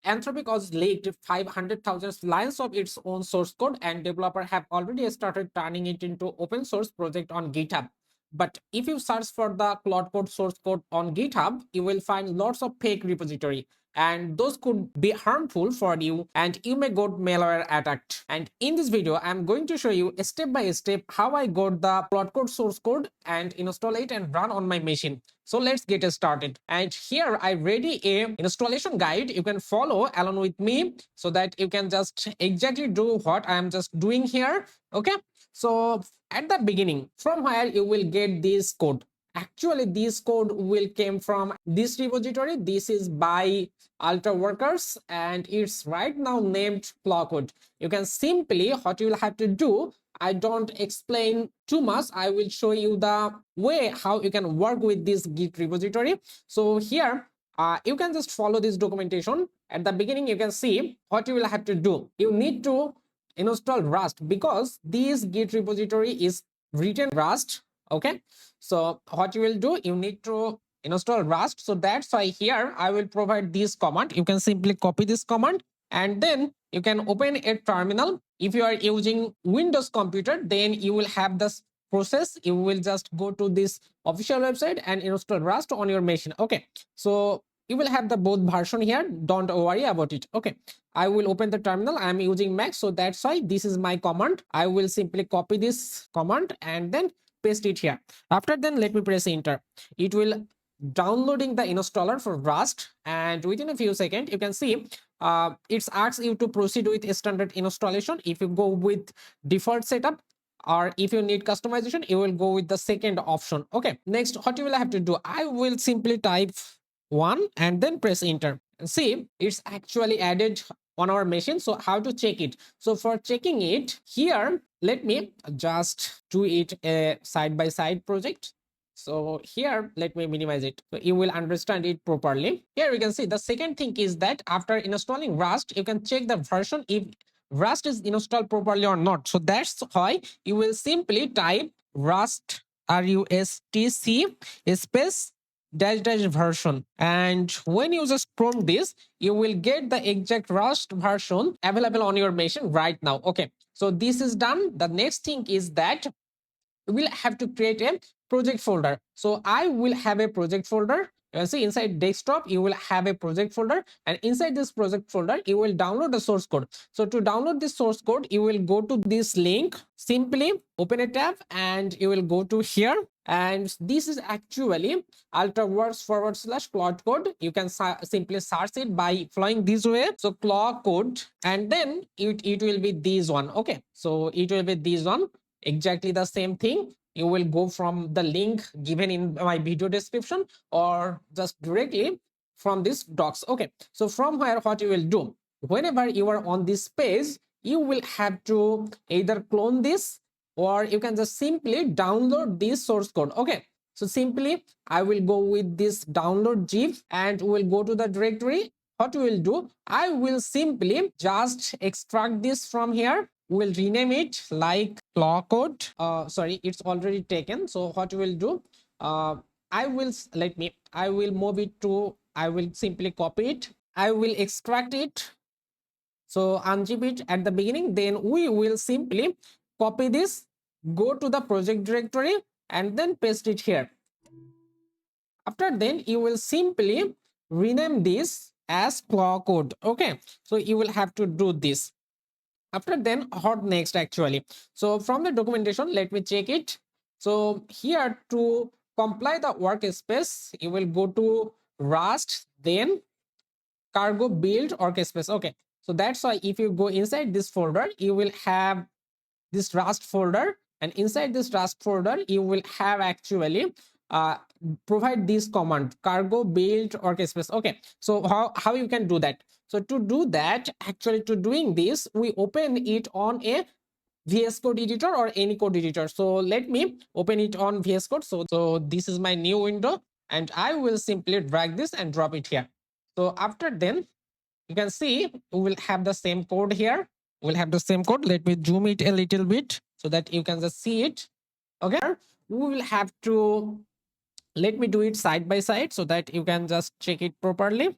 Anthropic was leaked 500,000 lines of its own source code, and developers have already started turning it into open source project on GitHub. But if you search for the Claude Code source code on GitHub, you will find lots of fake repository, and those could be harmful for you, and you may got malware attacked. And in this video, I'm going to show you step by step how I got the Claude Code source code and install it and run on my machine. So let's get started. And here I ready a installation guide. You can follow along with me so that you can just exactly do what I am just doing here. Okay. So at the beginning, from where you will get this code. Actually, this code will came from this repository. This is by Ultra Workers, and it's right now named Claude Code. You can simply, what you will have to do, I don't explain too much. I will show you the way how you can work with this Git repository. So here, you can just follow this documentation. At the beginning, you can see what you will have to do. You need to install Rust because this Git repository is written Rust. Okay, so what you will do, you need to install Rust. So that's why here I will provide this command. You can simply copy this command and then you can open a terminal. If you are using Windows computer, then you will have this process. You will just go to this official website and install Rust on your machine. Okay, so you will have the both version here. Don't worry about it. Okay, I will open the terminal. I'm using Mac, so that's why this is my command. I will simply copy this command and then paste it here. After then, let me press enter. It will downloading the installer for Rust, and within a few seconds you can see it asks you to proceed with a standard installation. If you go with default setup, or if you need customization, you will go with the second option. Okay, next what you will have to do, I will simply type 1 and then press enter. See, it's actually added on our machine. So how to check it? So for checking it here, let me just do it a side by side project. So here, let me minimize it so you will understand it properly. Here you can see the second thing is that after installing Rust, you can check the version if Rust is installed properly or not. So that's why you will simply type Rust RUSTC space dash dash version, and when you just prompt this, you will get the exact Rust version available on your machine right now. Okay, so this is done. The next thing is that we will have to create a project folder. So I will have a project folder. You can see inside desktop, you will have a project folder, and inside this project folder, you will download the source code. So to download this source code, you will go to this link, simply open a tab, and you will go to here. And this is actually ultraworks/Claude Code. You can simply search it by following this way. So Claude Code, and then it will be this one. Okay, so it will be this one, exactly the same thing. You will go from the link given in my video description or just directly from this docs. Okay, so from where what you will do, whenever you are on this page, you will have to either clone this or you can just simply download this source code. Okay, so simply I will go with this download zip and we'll go to the directory. What we will do, I will simply just extract this from here. We'll rename it like Claude Code. Sorry, it's already taken. So what we will do, I will move it to, I will simply copy it. I will extract it. So unzip it at the beginning. Then we will simply copy this, go to the project directory and then paste it here. After then, you will simply rename this as Claude Code. Okay, so you will have to do this. After then, what next actually? So from the documentation, let me check it. So here to comply the workspace, you will go to Rust, then cargo build workspace. Okay, so that's why if you go inside this folder, you will have this Rust folder, and inside this Rust folder, you will have actually provide this command cargo build workspace. Okay, so how you can do that? So to do that, actually to doing this, we open it on a VS Code editor or any code editor. So let me open it on VS Code. So this is my new window, and I will simply drag this and drop it here. So after then, you can see we will have the same code here. We'll have the same code. Let me zoom it a little bit so that you can just see it. Okay, we will have to, let me do it side by side so that you can just check it properly.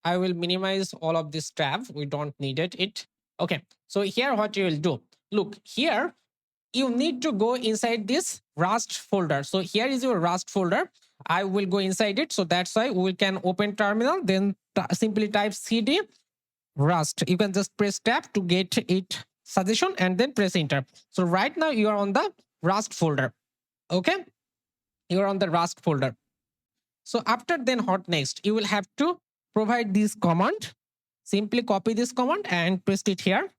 I will minimize all of this tab. We don't need it. Okay. So here what you will do. Look here, you need to go inside this Rust folder. So here is your Rust folder. I will go inside it. So that's why we can open terminal, then simply type cd Rust. You can just press tab to get it suggestion and then press enter. So right now you are on the Rust folder. Okay. You are on the Rust folder. So after then what next? You will have to provide this command. Simply copy this command and paste it here.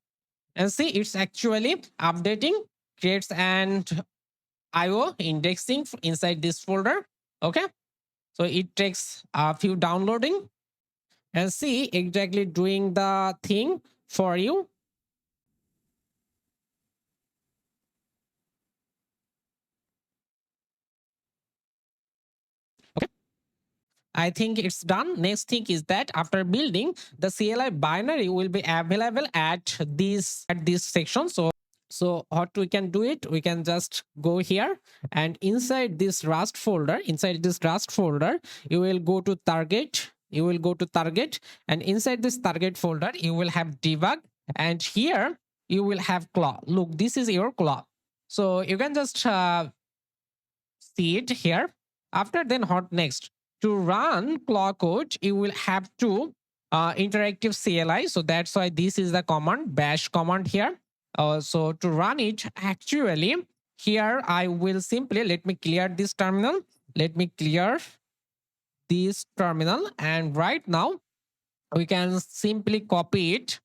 And see, it's actually updating, creates an IO indexing inside this folder. Okay. So it takes a few downloading and see exactly doing the thing for you. Okay. I think it's done. Next thing is that after building, the CLI binary will be available at this section. So what we can do it, we can just go here and inside this Rust folder, you will go to target. And inside this target folder, you will have debug. And here you will have claw. Look, this is your claw. So you can just see it here. After then what next? To run Claude Code, you will have to interactive CLI. So that's why this is the command, bash command here. So to run it, actually, here I will simply, let me clear this terminal. And right now we can simply copy it,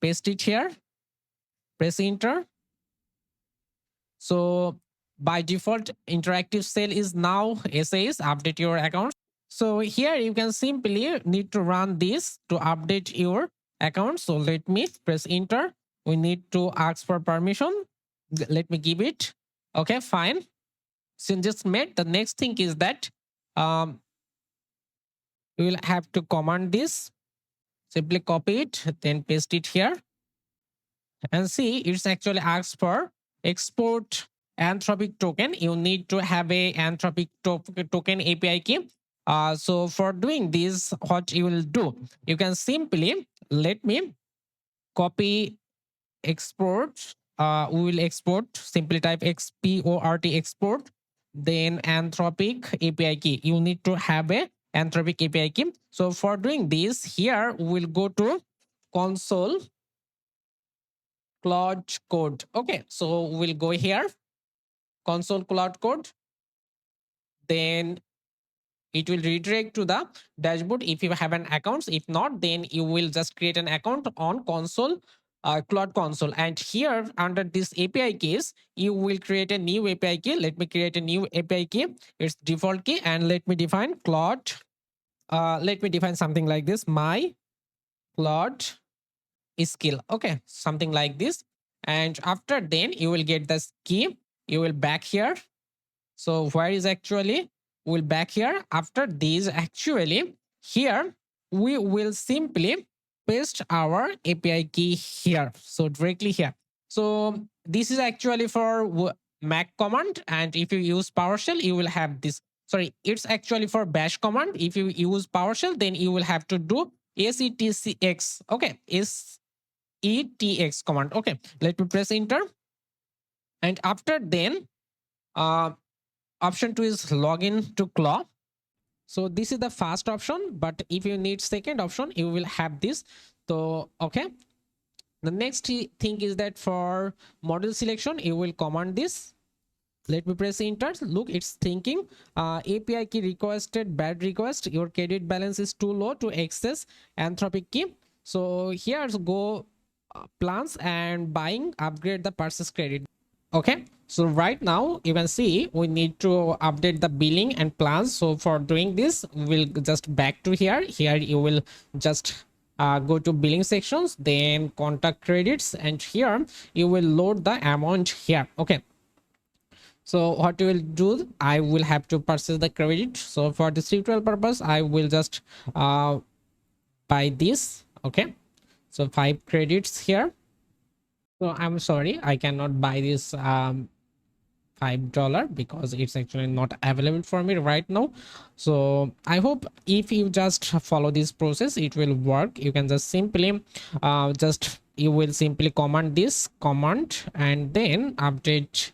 paste it here, press enter. So by default, interactive cell is now SAS, update your account. So here you can simply need to run this to update your account. So let me press enter. We need to ask for permission. Let me give it. Okay, fine. Since just made, the next thing is that we will have to command this. Simply copy it, then paste it here. And see, it's actually asks for export Anthropic token. You need to have a Anthropic token API key. So for doing this, what you will do, you can simply let me copy export. We will export, simply type export export, then Anthropic API key. You need to have a Anthropic API key. So for doing this, here we'll go to console Claude Code. Okay, so we'll go here, console Claude Code. Then it will redirect to the dashboard if you have an account. If not, then you will just create an account on console, Claude console. And here under this API keys, you will create a new API key. Let me create a new API key. It's default key. And let me define Claude. Let me define something like this. My Claude skill. Okay, something like this. And after then you will get this key. You will back here. So where is actually, we'll back here. After this, actually here we will simply paste our API key here. So directly here. So this is actually for Mac command. And if you use PowerShell, you will have this. Sorry, it's actually for bash command. If you use PowerShell, then you will have to do setcx. Okay, setx command. Okay, let me press enter. And after then, option 2 is login to Claw. So this is the first option, but if you need second option, you will have this. So okay, the next thing is that for model selection, you will command this. Let me press enter. Look, it's thinking API key requested, bad request. Your credit balance is too low to access Anthropic key. So here's go plans and buying, upgrade the purchase credit. Okay, so right now you can see we need to update the billing and plans. So for doing this, we'll just back to here. Here you will just go to billing sections, then contact credits, and here you will load the amount here. Okay, so what you will do, I will have to purchase the credit. So for this tutorial purpose, I will just buy this. Okay, so 5 credits here. So I'm sorry, I cannot buy this 5 $5 because it's actually not available for me right now. So I hope if you just follow this process it will work. You can just simply you will simply command this command and then update.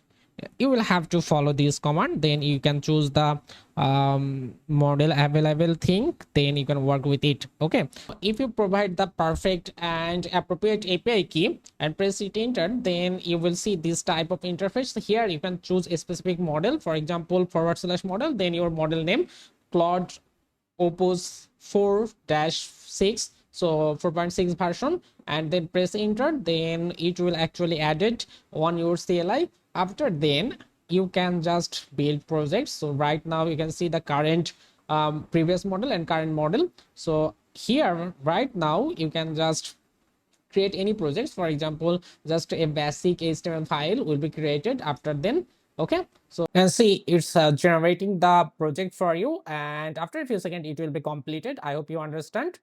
You will have to follow this command, then you can choose the model available thing, then you can work with it. Okay, if you provide the perfect and appropriate API key and press it enter, then you will see this type of interface. Here you can choose a specific model, for example /model, then your model name Claude Opus 4-6, so 4.6 version, and then press enter, then it will actually add it on your CLI. After then you can just build projects. So right now you can see the current previous model and current model. So here right now you can just create any projects. For example, just a basic HTML file will be created after then. Okay, so and see it's generating the project for you, and after a few seconds it will be completed. I hope you understand.